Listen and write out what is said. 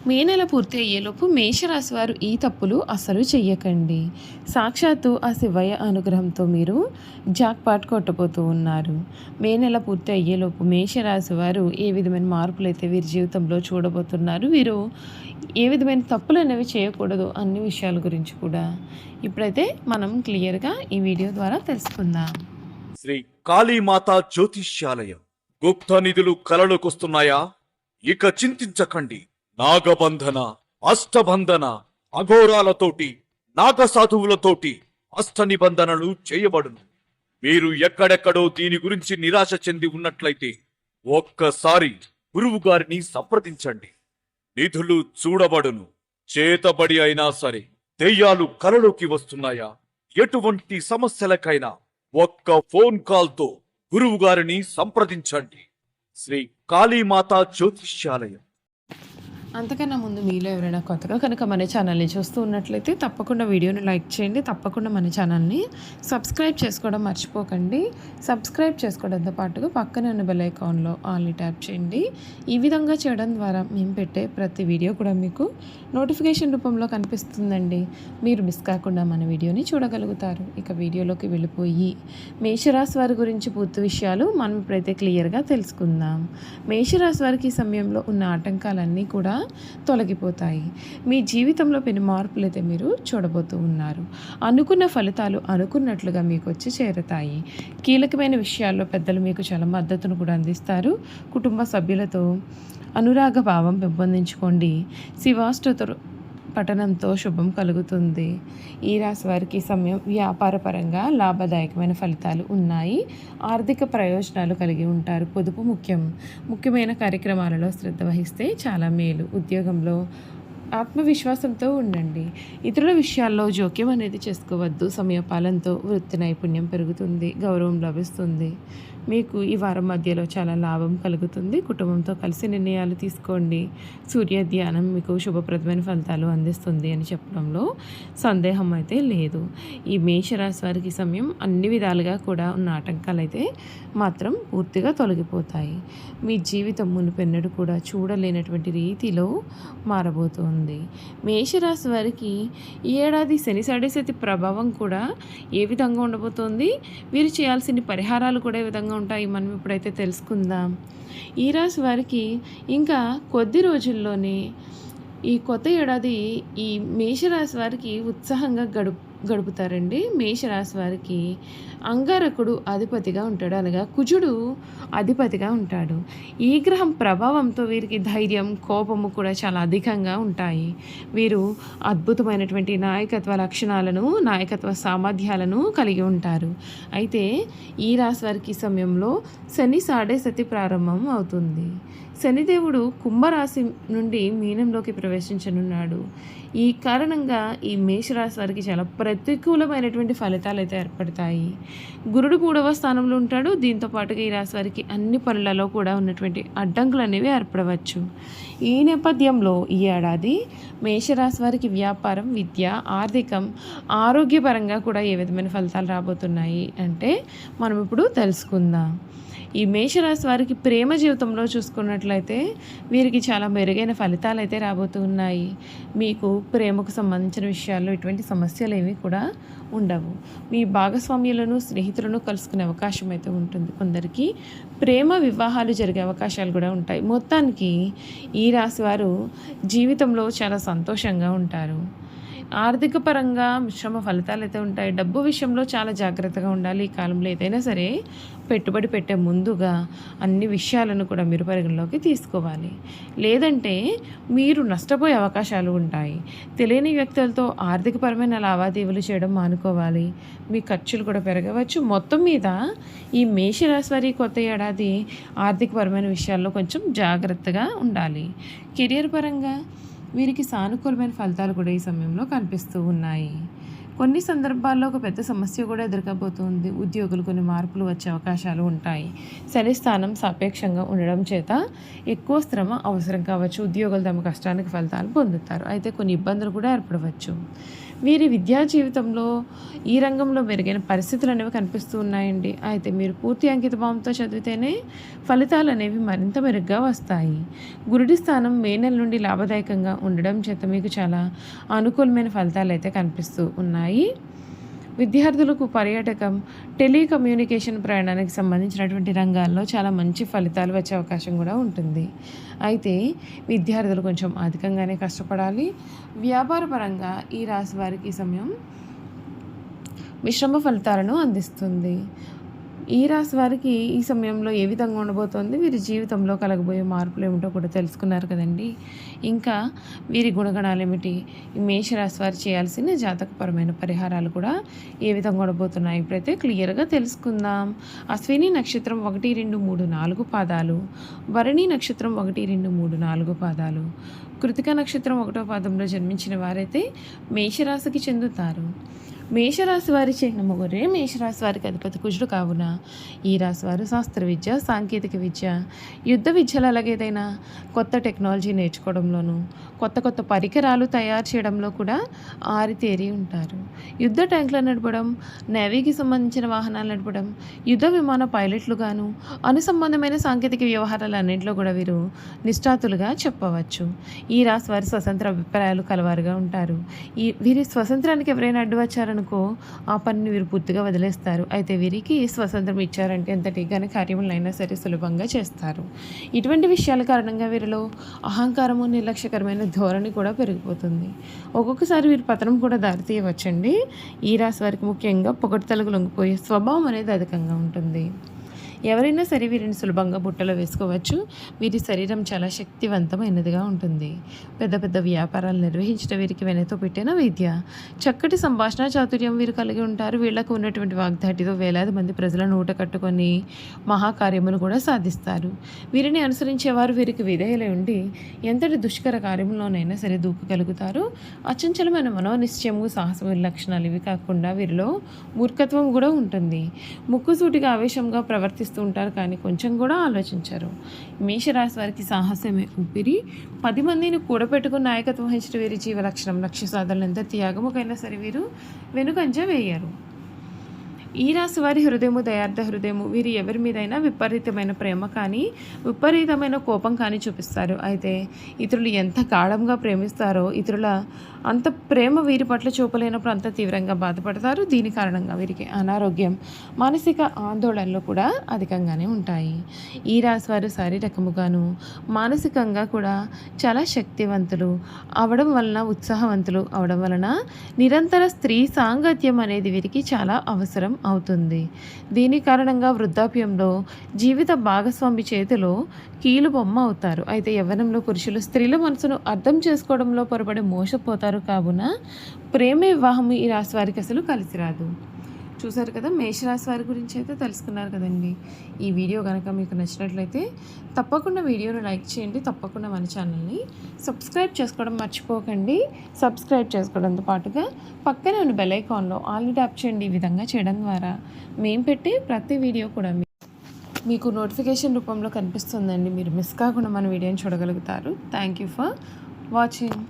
మే నెల పూర్తి అయ్యేలోపు మేషరాశి వారు ఈ తప్పులు అస్సలు చెయ్యకండి. సాక్షాత్తు ఆ శివయ్య అనుగ్రహంతో మీరు జాక్‌పాట్ కొట్టబోతూ ఉన్నారు. మే నెల పూర్తి అయ్యేలోపు మేషరాశి వారు ఏ విధమైన మార్పులైతే వీరి జీవితంలో చూడబోతున్నారు. వీరు ఏ విధమైన తప్పులనేవి చేయకూడదు అన్ని విషయాల గురించి కూడా ఇప్పుడైతే మనం క్లియర్‌గా ఈ వీడియో ద్వారా తెలుసుకుందాం. శ్రీ కాళీమాత జ్యోతిష్యాలయం. గుప్త నిధులు కలలోకొస్తున్నాయా? ఇక చింతించకండి. నాగబంధన, అష్టబంధన, అఘోరాలతోటి, నాగసాధువులతోటి అష్ట నిబంధనలు చేయబడును. మీరు ఎక్కడెక్కడో దీని గురించి నిరాశ చెంది ఉన్నట్లయితే ఒక్కసారి గురువు గారిని సంప్రదించండి. నిధులు చూడబడును. చేతబడి అయినా సరే దెయ్యాలు కలలోకి వస్తున్నాయా? ఎటువంటి సమస్యలకైనా ఒక్క ఫోన్ కాల్తో గురువు గారిని సంప్రదించండి. శ్రీ కాళీమాత జ్యోతిష్యాలయం. అంతకన్నా ముందు మీలో ఎవరైనా కొత్తగా కనుక మన ఛానల్ని చూస్తూ ఉన్నట్లయితే తప్పకుండా వీడియోని లైక్ చేయండి. తప్పకుండా మన ఛానల్ని సబ్స్క్రైబ్ చేసుకోవడం మర్చిపోకండి. సబ్స్క్రైబ్ చేసుకోవడంతో పాటుగా పక్కనే ఉన్న బెల్ ఐకాన్లో ఆల్ని ట్యాప్ చేయండి. ఈ విధంగా చేయడం ద్వారా మేము పెట్టే ప్రతి వీడియో కూడా మీకు నోటిఫికేషన్ రూపంలో కనిపిస్తుందండి. మీరు మిస్ కాకుండా మన వీడియోని చూడగలుగుతారు. ఇక వీడియోలోకి వెళ్ళిపోయి మేషరాశి వారి గురించి పూర్తి విషయాలు మనం ఇప్పుడైతే క్లియర్గా తెలుసుకుందాం. మేషరాశి వారికి ఈ సమయంలో ఉన్న ఆటంకాలన్నీ కూడా తొలగిపోతాయి. మీ జీవితంలో పెను మార్పులు అయితే మీరు చూడబోతూ ఉన్నారు. అనుకున్న ఫలితాలు అనుకున్నట్లుగా మీకు వచ్చి చేరుతాయి. కీలకమైన విషయాల్లో పెద్దలు మీకు చాలా మద్దతును కూడా అందిస్తారు. కుటుంబ సభ్యులతో అనురాగ భావం పెంపొందించుకోండి. శివాష్టోత్తర పఠనంతో శుభం కలుగుతుంది. ఈ రాశి వారికి సమయం వ్యాపారపరంగా లాభదాయకమైన ఫలితాలు ఉన్నాయి. ఆర్థిక ప్రయోజనాలు కలిగి ఉంటారు. పొదుపు ముఖ్యమైన కార్యక్రమాలలో శ్రద్ధ వహిస్తే చాలా మేలు. ఉద్యోగంలో ఆత్మవిశ్వాసంతో ఉండండి. ఇతరుల విషయాల్లో జోక్యం అనేది చేసుకోవద్దు. సమయపాలనతో వృత్తి నైపుణ్యం పెరుగుతుంది. గౌరవం లభిస్తుంది. మీకు ఈ వారం మధ్యలో చాలా లాభం కలుగుతుంది. కుటుంబంతో కలిసి నిర్ణయాలు తీసుకోండి. సూర్య ధ్యానం మీకు శుభప్రదమైన ఫలితాలు అందిస్తుంది అని చెప్పడంలో సందేహం అయితే లేదు. ఈ మేషరాశి వారికి సమయం అన్ని విధాలుగా కూడా ఉన్న ఆటంకాలు అయితే మాత్రం పూర్తిగా తొలగిపోతాయి. మీ జీవితం మునుపెన్నడూ కూడా చూడలేనటువంటి రీతిలో మారబోతోంది. మేషరాశి వారికి ఈ ఏడాది శని సాడేసతి ప్రభావం కూడా ఏ విధంగా ఉండబోతోంది, వీరు చేయాల్సిన పరిహారాలు కూడా ఏ విధంగా ఉంటాయి మనం ఇప్పుడైతే తెలుసుకుందాం. ఈ రాశి వారికి ఇంకా కొద్ది రోజుల్లోనే ఈ కొత్త ఏడాది ఈ మేషరాశి వారికి ఉత్సాహంగా గడుపుతారండి. మేషరాశి వారికి అంగారకుడు అధిపతిగా ఉంటాడు, అనగా కుజుడు అధిపతిగా ఉంటాడు. ఈ గ్రహం ప్రభావంతో వీరికి ధైర్యం, కోపము కూడా చాలా అధికంగా ఉంటాయి. వీరు అద్భుతమైనటువంటి నాయకత్వ లక్షణాలను, నాయకత్వ సామర్థ్యాలను కలిగి ఉంటారు. అయితే ఈ రాశి వారికి సమయంలో శని సాడేసతి ప్రారంభం అవుతుంది. శనిదేవుడు కుంభరాశి నుండి మీనంలోకి ప్రవేశించనున్నాడు. ఈ కారణంగా ఈ మేషరాశి వారికి చాలా ప్రతికూలమైనటువంటి ఫలితాలు అయితే ఏర్పడతాయి. గురుడు 3వ స్థానంలో ఉంటాడు. దీంతో పాటుగా ఈ రాశి వారికి అన్ని పనులలో కూడా ఉన్నటువంటి అడ్డంకులు అనేవి ఏర్పడవచ్చు. ఈ నేపథ్యంలో ఈ ఏడాది మేషరాశి వారికి వ్యాపారం, విద్య, ఆర్థికం, ఆరోగ్యపరంగా కూడా ఏ విధమైన ఫలితాలు రాబోతున్నాయి అంటే మనం ఇప్పుడు తెలుసుకుందాం. ఈ మేషరాశి వారికి ప్రేమ జీవితంలో చూసుకున్నట్లయితే వీరికి చాలా మెరుగైన ఫలితాలు అయితే రాబోతున్నాయి. మీకు ప్రేమకు సంబంధించిన విషయాల్లో ఎటువంటి సమస్యలు ఏమీ కూడా ఉండవు. మీ భాగస్వామ్యులను, స్నేహితులను కలుసుకునే అవకాశం అయితే ఉంటుంది. కొందరికి ప్రేమ వివాహాలు జరిగే అవకాశాలు కూడా ఉంటాయి. మొత్తానికి ఈ రాశి వారు జీవితంలో చాలా సంతోషంగా ఉంటారు. ఆర్థిక పరంగా మిశ్రమ ఫలితాలు అయితే ఉంటాయి. డబ్బు విషయంలో చాలా జాగ్రత్తగా ఉండాలి. ఈ కాలంలో ఏదైనా సరే పెట్టుబడి పెట్టే ముందుగా అన్ని విషయాలను కూడా మీరు పరిగణలోకి తీసుకోవాలి. లేదంటే మీరు నష్టపోయే అవకాశాలు ఉంటాయి. తెలియని వ్యక్తులతో ఆర్థికపరమైన లావాదేవీలు చేయడం మానుకోవాలి. మీ ఖర్చులు కూడా పెరగవచ్చు. మొత్తం మీద ఈ మేషరాశి వారి కొత్త ఏడాది ఆర్థికపరమైన విషయాల్లో కొంచెం జాగ్రత్తగా ఉండాలి. కెరియర్ పరంగా వీరికి సానుకూలమైన ఫలితాలు కూడా ఈ సమయంలో కనిపిస్తూ ఉన్నాయి. కొన్ని సందర్భాల్లో ఒక పెద్ద సమస్య కూడా ఎదుర్కోబోతుంది. ఉద్యోగులు కొన్ని మార్పులు వచ్చే అవకాశాలు ఉంటాయి. శని స్థానం సాపేక్షంగా ఉండడం చేత ఎక్కువ శ్రమ అవసరం కావచ్చు. ఉద్యోగులు తమ కష్టానికి ఫలితాలు పొందుతారు. అయితే కొన్ని ఇబ్బందులు కూడా ఏర్పడవచ్చు. వీరి విద్యా జీవితంలో ఈ రంగంలో మెరుగైన పరిస్థితులు అనేవి కనిపిస్తూ ఉన్నాయండి. అయితే మీరు పూర్తి అంకితభావంతో చదివితేనే ఫలితాలు అనేవి మరింత మెరుగ్గా వస్తాయి. గురుడి స్థానం మే నెల నుండి లాభదాయకంగా ఉండడం చేత మీకు చాలా అనుకూలమైన ఫలితాలు అయితే కనిపిస్తూ ఉన్నాయి. విద్యార్థులకు పర్యాటకం, టెలికమ్యూనికేషన్ ప్రయాణానికి సంబంధించినటువంటి రంగాల్లో చాలా మంచి ఫలితాలు వచ్చే అవకాశం కూడా ఉంటుంది. అయితే విద్యార్థులు కొంచెం అధికంగానే కష్టపడాలి. వ్యాపార పరంగా ఈ రాశి వారికి ఈ సమయం మిశ్రమ ఫలితాలను అందిస్తుంది. ఈ రాశి వారికి ఈ సమయంలో ఏ విధంగా ఉండబోతోంది, వీరి జీవితంలో కలగబోయే మార్పులు ఏమిటో కూడా తెలుసుకున్నారు కదండి. ఇంకా వీరి గుణగణాలు ఏమిటి, ఈ మేషరాశి వారు చేయాల్సిన జాతకపరమైన పరిహారాలు కూడా ఏ విధంగా ఉండబోతున్నాయి ఇప్పుడైతే క్లియర్గా తెలుసుకుందాం. అశ్విని నక్షత్రం 1, 2, 3, 4 పాదాలు, భరణి నక్షత్రం 1, 2, 3, 4 పాదాలు, కృతిక నక్షత్రం 1వ పాదంలో జన్మించిన వారైతే మేషరాశికి చెందుతారు. మేషరాశి వారి చిహ్న మొగరే మేషరాశి వారికి అధిపతి కుజుడు కావున ఈ రాశి వారు శాస్త్ర విద్య, సాంకేతిక విద్య, యుద్ధ విద్యలు, అలాగే ఏదైనా కొత్త టెక్నాలజీ నేర్చుకోవడంలోనూ కొత్త కొత్త పరికరాలు తయారు చేయడంలో కూడా ఆరితేరి ఉంటారు. యుద్ధ ట్యాంకులు నడపడం, నేవీకి సంబంధించిన వాహనాలు నడపడం, యుద్ధ విమాన పైలట్లుగాను అనుసంబంధమైన సాంకేతిక వ్యవహారాలన్నింటిలో కూడా వీరు నిష్ఠాతులుగా చెప్పవచ్చు. ఈ రాశి వారి స్వతంత్ర అభిప్రాయాలు కలవారుగా ఉంటారు. వీరి స్వతంత్రానికి ఎవరైనా అడ్డు వచ్చారనుకో ఆ పనిని వీరు పూర్తిగా వదిలేస్తారు. అయితే వీరికి స్వతంత్రం ఇచ్చారంటే ఎంతటి ఘన కార్యములైనా సరే సులభంగా చేస్తారు. ఇటువంటి విషయాల కారణంగా వీరిలో అహంకారము, నిర్లక్ష్యకరమైన ధోరణి కూడా పెరిగిపోతుంది. ఒక్కొక్కసారి వీరి పతనం కూడా దారితీయవచ్చండి. ఈ రాశి వారికి ముఖ్యంగా పొగడ్తలకు లొంగిపోయే స్వభావం అనేది అధికంగా ఉంటుంది. ఎవరైనా సరే వీరిని సులభంగా బుట్టలో వేసుకోవచ్చు. వీరి శరీరం చాలా శక్తివంతమైనదిగా ఉంటుంది. పెద్ద పెద్ద వ్యాపారాలు నిర్వహించడం వీరికి వెనతో పెట్టిన విద్య. చక్కటి సంభాషణ చాతుర్యం వీరు కలిగి ఉంటారు. వీళ్లకు ఉన్నటువంటి వాగ్దాటితో వేలాది మంది ప్రజల నూట కట్టుకొని మహాకార్యములు కూడా సాధిస్తారు. వీరిని అనుసరించేవారు వీరికి విధేయులై ఉండి ఎంతటి దుష్కర కార్యంలోనైనా సరే దూకగలుగుతారు. అచంచలమైన మనోనిశ్చయము, సాహసము లక్షణాలు ఇవి కాకుండా వీరిలో మూర్ఖత్వం కూడా ఉంటుంది. ముక్కుసూటిగా ఆవేశంగా ప్రవర్తిస్తూ ఉంటారు, కానీ కొంచెం కూడా ఆలోచించరు. మేషరాశి వారికి సాహసమే ఊపిరి. 10 మందిని కూడబెట్టుకుని నాయకత్వం వహించడం వీరి జీవ లక్షణం. లక్ష్య సాధనలు ఎంత త్యాగముకైనా సరే వీరు వెనుకంజ వేయరు. ఈ రాశి వారి హృదయము దయార్థ హృదయము. వీరు ఎవరి మీదైనా విపరీతమైన ప్రేమ కానీ విపరీతమైన కోపం కానీ చూపిస్తారు. అయితే ఇతరులు ఎంత గాఢంగా ప్రేమిస్తారో ఇతరుల అంత ప్రేమ వీరి పట్ల చూపలేనప్పుడు అంత తీవ్రంగా బాధపడతారు. దీని కారణంగా వీరికి అనారోగ్యం, మానసిక ఆందోళనలు కూడా అధికంగానే ఉంటాయి. ఈ రాశి వారు శారీరకముగాను మానసికంగా కూడా చాలా శక్తివంతులు అవడం వలన, ఉత్సాహవంతులు అవడం వలన నిరంతర స్త్రీ సాంగత్యం అనేది వీరికి చాలా అవసరం అవుతుంది. దీని కారణంగా వృద్ధాప్యంలో జీవిత భాగస్వామి చేతిలో కీలు బొమ్మ అవుతారు. అయితే యవ్వనంలో పురుషులు స్త్రీల మనసును అర్థం చేసుకోవడంలో పొరపడి మోసపోతారు. కావున ప్రేమ వివాహము ఈ రాశి వారికి అసలు కలిసి రాదు. చూసారు కదా, మేషరాశి వారి గురించి అయితే తెలుసుకున్నారు కదండి. ఈ వీడియో కనుక మీకు నచ్చినట్లయితే తప్పకుండా వీడియోను లైక్ చేయండి. తప్పకుండా మన ఛానల్ని సబ్స్క్రైబ్ చేసుకోవడం మర్చిపోకండి. సబ్స్క్రైబ్ చేసుకోవడంతో పాటుగా పక్కనే ఉన్న బెల్ ఐకాన్లో ఆల్ని ట్యాప్ చేయండి. ఈ విధంగా చేయడం ద్వారా మేము పెట్టే ప్రతి వీడియో కూడా మీకు నోటిఫికేషన్ రూపంలో కనిపిస్తుందండి. మీరు మిస్ కాకుండా మన వీడియోని చూడగలుగుతారు. Thank you for watching.